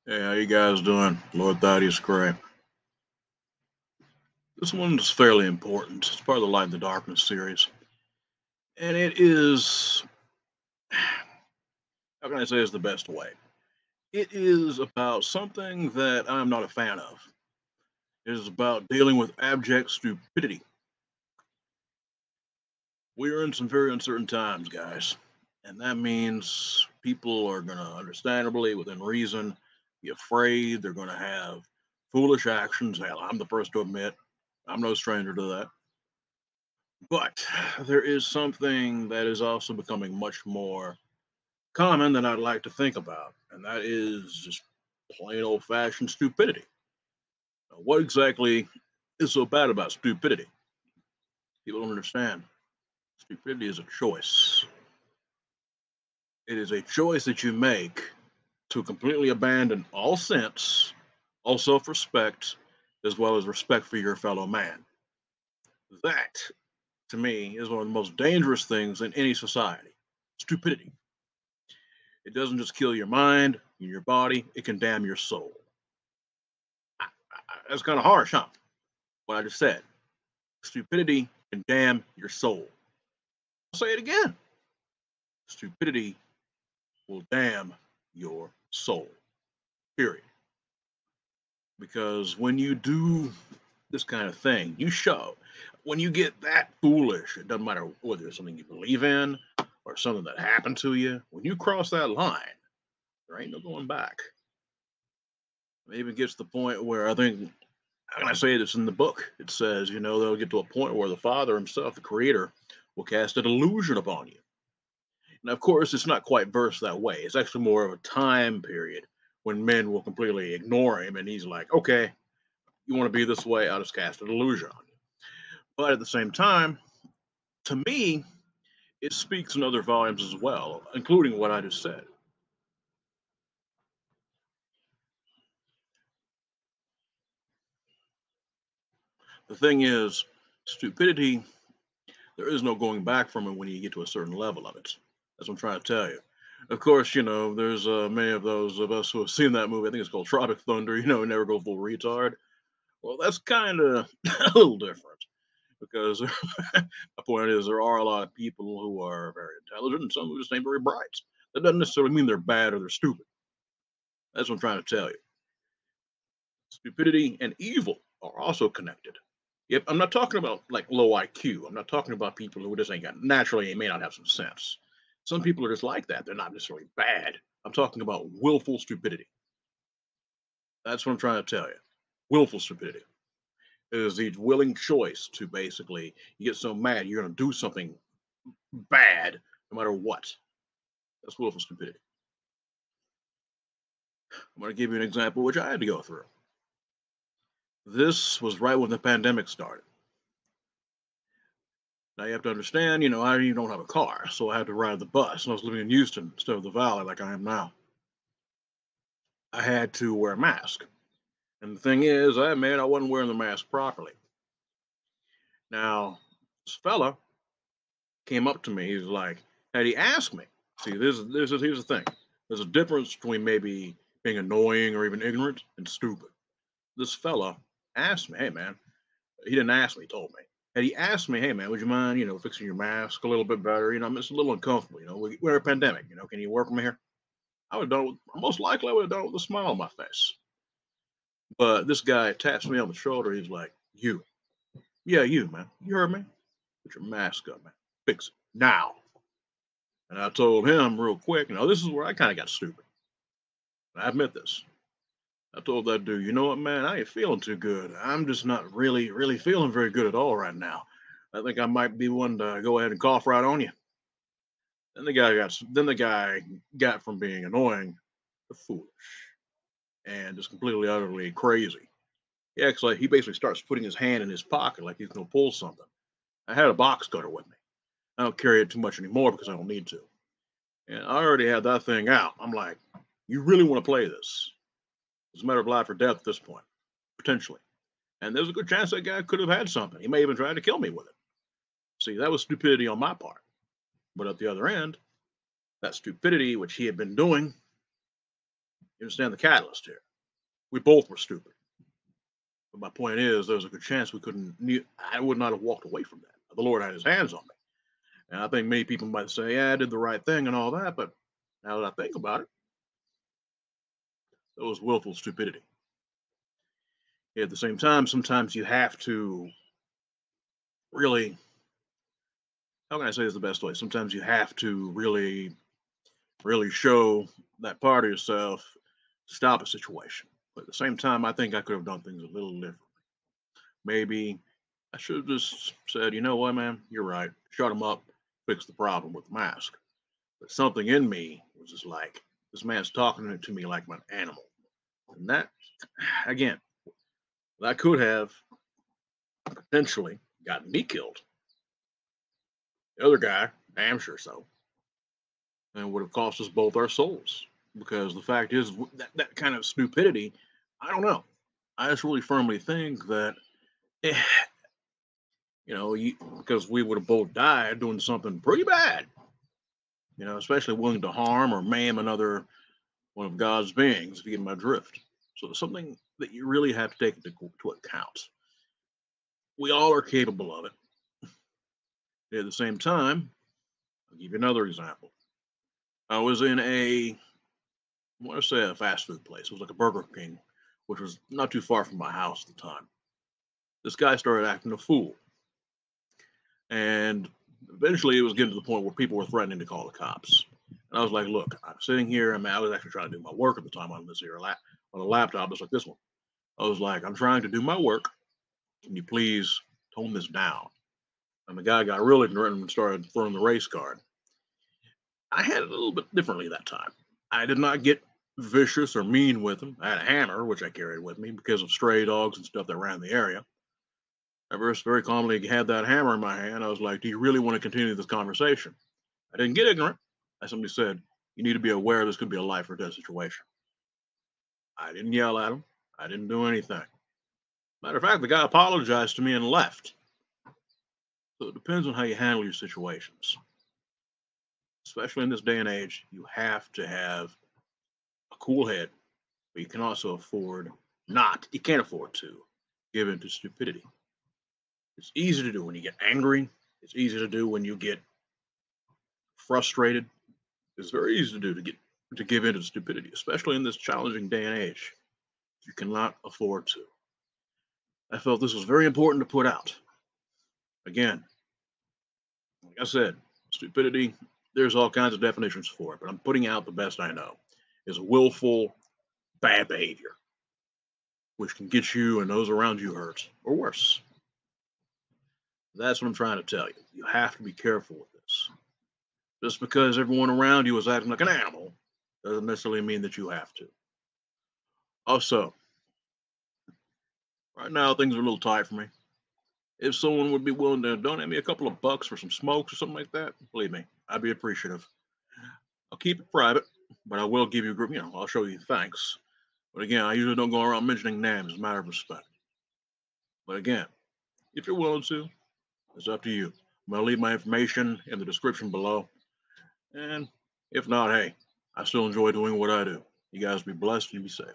Hey, how you guys doing? Lord Thaddeus Gray. This one's fairly important. It's part of the Light in the Darkness series. And it is, how can I say it's the best way? It is about something that I'm not a fan of. It is about dealing with abject stupidity. We are in some very uncertain times, guys. And that means people are going to, understandably, within reason, be afraid. They're going to have foolish actions. Hell, I'm the first to admit, I'm no stranger to that. But there is something that is also becoming much more common than I'd like to think about, and that is just plain old fashioned stupidity. Now, what exactly is so bad about stupidity? People don't understand. Stupidity is a choice. It is a choice that you make to completely abandon all sense, all self respect, as well as respect for your fellow man. That, to me, is one of the most dangerous things in any society. Stupidity. It doesn't just kill your mind and your body, it can damn your soul. That's kind of harsh, huh? What I just said. Stupidity can damn your soul. I'll say it again. Stupidity will damn your soul. Period. Because when you do this kind of thing, you show. When you get that foolish, it doesn't matter whether it's something you believe in or something that happened to you. When you cross that line, there ain't no going back. It even gets to the point where I think, how can I say this in the book? It says, they'll get to a point where the Father himself, the Creator, will cast a delusion upon you. And of course, it's not quite versed that way. It's actually more of a time period when men will completely ignore him, and he's like, okay, you want to be this way, I'll just cast a delusion on you. But at the same time, to me, it speaks in other volumes as well, including what I just said. The thing is, stupidity, there is no going back from it when you get to a certain level of it. That's what I'm trying to tell you. Of course, there's many of those of us who have seen that movie. I think it's called Tropic Thunder. Never go full retard. Well, that's kind of a little different because my point is there are a lot of people who are very intelligent and some who just ain't very bright. That doesn't necessarily mean they're bad or they're stupid. That's what I'm trying to tell you. Stupidity and evil are also connected. Yep, I'm not talking about like low IQ. I'm not talking about people who just ain't got naturally may not have some sense. Some people are just like that. They're not necessarily bad. I'm talking about willful stupidity. That's what I'm trying to tell you. Willful stupidity is the willing choice to basically you get so mad you're going to do something bad no matter what. That's willful stupidity. I'm going to give you an example which I had to go through. This was right when the pandemic started. Now you have to understand, I even don't have a car, so I had to ride the bus. And I was living in Houston instead of the Valley like I am now. I had to wear a mask. And the thing is, I admit I wasn't wearing the mask properly. Now, this fella came up to me. He's like, had he asked me, see, here's the thing. There's a difference between maybe being annoying or even ignorant and stupid. This fella asked me, hey man, he didn't ask me, he told me. Had he asked me, hey man, would you mind, fixing your mask a little bit better? I'm just a little uncomfortable, we're in a pandemic, can you work from here? I would have done it most likely I would have done it with a smile on my face. But this guy taps me on the shoulder, he's like, you. Yeah, you, man. You heard me? Put your mask up, man. Fix it. Now. And I told him real quick, this is where I kind of got stupid. And I admit this. I told that dude, you know what, man, I ain't feeling too good. I'm just not really, really feeling very good at all right now. I think I might be one to go ahead and cough right on you. Then the guy got from being annoying to foolish and just completely utterly crazy. Yeah, because he basically starts putting his hand in his pocket like he's gonna pull something. I had a box cutter with me. I don't carry it too much anymore because I don't need to. And I already had that thing out. I'm like, you really want to play this? It's a matter of life or death at this point, potentially. And there's a good chance that guy could have had something. He may even try to kill me with it. See, that was stupidity on my part. But at the other end, that stupidity which he had been doing You understand the catalyst here? We both were stupid. But my point is, there's a good chance we couldn't. I would not have walked away from that. The Lord had His hands on me, and I think many people might say, "Yeah, I did the right thing and all that," but now that I think about it, it was willful stupidity. At the same time, sometimes you have to really. How can I say this the best way? Sometimes you have to really show that part of yourself to stop a situation. But at the same time, I think I could have done things a little different. Maybe I should have just said, you know what, man, you're right. Shut him up, fix the problem with the mask. But something in me was just like, this man's talking to me like I'm an animal. And that, again, that could have potentially gotten me killed. The other guy, damn sure so. And would have cost us both our souls. Because the fact is, that kind of stupidity, I don't know. I just really firmly think that, eh, because we would have both died doing something pretty bad, especially willing to harm or maim another one of God's beings, if you get my drift. So it's something that you really have to take into account. We all are capable of it. At the same time, I'll give you another example. I was in I want to say a fast food place. It was like a Burger King, which was not too far from my house at the time. This guy started acting a fool. And eventually it was getting to the point where people were threatening to call the cops. And I was like, look, I'm sitting here. I was actually trying to do my work at the time on this here on a laptop just like this one. I was like, I'm trying to do my work. Can you please tone this down? And the guy got really ignorant and started throwing the race card. I had it a little bit differently that time. I did not get vicious or mean with him. I had a hammer, which I carried with me because of stray dogs and stuff that ran the area. I very calmly had that hammer in my hand. I was like, do you really want to continue this conversation? I didn't get ignorant. I simply said, you need to be aware this could be a life or death situation. I didn't yell at him. I didn't do anything. Matter of fact, the guy apologized to me and left. So it depends on how you handle your situations. Especially in this day and age, you have to have a cool head, but you can also you can't afford to give in to stupidity. It's easy to do when you get angry. It's easy to do when you get frustrated. It's very easy to do to give in to stupidity, especially in this challenging day and age. You cannot afford to. I felt this was very important to put out. Again, like I said, stupidity, there's all kinds of definitions for it, but I'm putting out the best I know. Is willful bad behavior, which can get you and those around you hurt, or worse. That's what I'm trying to tell you. You have to be careful with this. Just because everyone around you is acting like an animal doesn't necessarily mean that you have to. Also, right now things are a little tight for me. If someone would be willing to donate me a couple of bucks for some smokes or something like that, believe me, I'd be appreciative. I'll keep it private, but I will give you, I'll show you thanks. But again, I usually don't go around mentioning names as a matter of respect. But again, if you're willing to, it's up to you. I'm going to leave my information in the description below. And if not, hey, I still enjoy doing what I do. You guys be blessed and be safe.